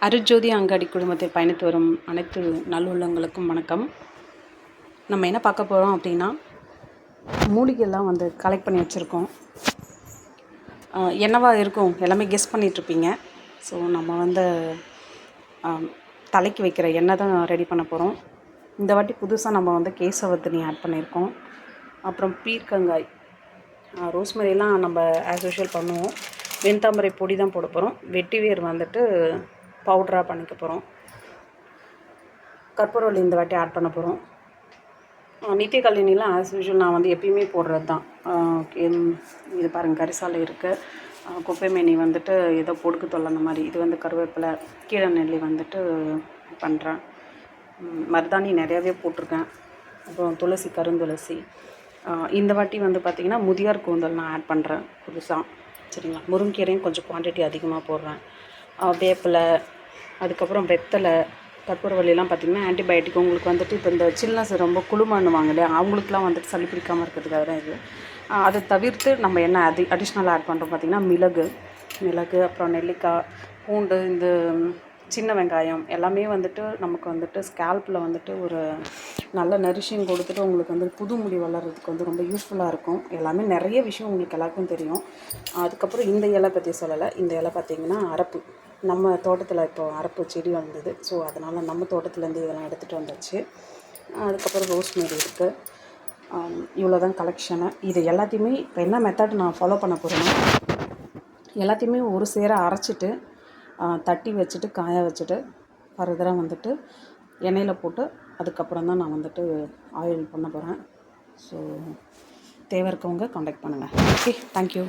அருட்ஜோதி அங்காடி குழுமத்தில் பயணித்து வரும் அனைத்து நல்லுள்ளங்களுக்கும் வணக்கம். நம்ம என்ன பார்க்க போகிறோம் அப்படின்னா, மூலிகைலாம் கலெக்ட் பண்ணி வச்சுருக்கோம். என்னவா இருக்கும் எல்லாமே கெஸ் பண்ணிகிட்ருப்பீங்க. ஸோ நம்ம தலைக்கு வைக்கிற எண்ணெய் தான் ரெடி பண்ண போகிறோம். இந்த வாட்டி புதுசாக நம்ம கேசவர்த்தினி ஆட் பண்ணியிருக்கோம். அப்புறம் பீர்க்கங்காய், ரோஸ்மெரிலாம் நம்ம ஆஸ் யூஷுவல் பண்ணுவோம். வெண்தாமரை பொடி தான் போட போகிறோம். வெட்டிவேர் பவுடராக பண்ணிக்க போகிறோம். கற்பூரவள்ளி இந்த வாட்டி ஆட் பண்ண போகிறோம். நித்திய கல்யாணிலாம் ஆஸ் யூஷுவல் நான் எப்பயுமே போடுறது தான். இது பாருங்கள், கரிசாலை இருக்குது. குப்பைமேனி ஏதோ பொடுக்கு தொல்லை அந்த மாதிரி. இது கருவேப்பிலை, கீழே நெல்லி பண்ணுறேன். மருதாணி நிறையாவே போட்டிருக்கேன். அப்புறம் துளசி, கருந்துளசி. இந்த வாட்டி பார்த்திங்கன்னா முதியார் கூந்தல் நான் ஆட் பண்ணுறேன் புதுசாக. சரிங்களா? முருங்கீரையும் கொஞ்சம் குவான்டிட்டி அதிகமாக போடுறேன். வேப்பிலை, அதுக்கப்புறம் வெத்தலை, கற்பூரவள்ளிலாம் பார்த்திங்கன்னா ஆன்டிபயோட்டிக். உங்களுக்கு இப்போ இந்த சில்னஸ் ரொம்ப குளுமானுவாங்க இல்லையா, அவங்களுக்குலாம் சளி பிடிக்காமல் இருக்கிறதுக்காக தான் இது. அதை தவிர்த்து நம்ம என்ன அடிஷ்னலாக ஆட் பண்ணுறோம் பார்த்திங்கன்னா மிளகு, அப்புறம் நெல்லிக்காய், பூண்டு, இந்த சின்ன வெங்காயம் எல்லாமே நமக்கு ஸ்கேல்பில் ஒரு நல்ல நரிஷிங் கொடுத்துட்டு உங்களுக்கு புது முடி வளர்கிறதுக்கு ரொம்ப யூஸ்ஃபுல்லாக இருக்கும். எல்லாமே நிறைய விஷயம் உங்களுக்கு எல்லாருக்கும் தெரியும். அதுக்கப்புறம் இந்த இலை பற்றி சொல்லலை. இந்த இலை பார்த்திங்கன்னா அரப்பு. நம்ம தோட்டத்தில் இப்போ அரப்பு செடி வந்தது. ஸோ அதனால் நம்ம தோட்டத்துலேருந்து இதெல்லாம் எடுத்துகிட்டு வந்தாச்சு. அதுக்கப்புறம் ரோஸ்மேரி இருக்குது. இவ்வளோ தான் கலெக்ஷனு. இது எல்லாத்தையுமே இப்போ என்ன மெத்தட் நான் ஃபாலோ பண்ண போகிறேன்னா, எல்லாத்தையுமே ஒரு சேர அரைச்சிட்டு தட்டி வச்சுட்டு காய வச்சுட்டு ஃபர்தராக எண்ணெயில் போட்டு அதுக்கப்புறம் தான் நான் ஆயில் பண்ண போகிறேன். ஸோ தேவை இருக்கவங்க காண்டாக்ட் பண்ணுங்கள். Okay, thank you.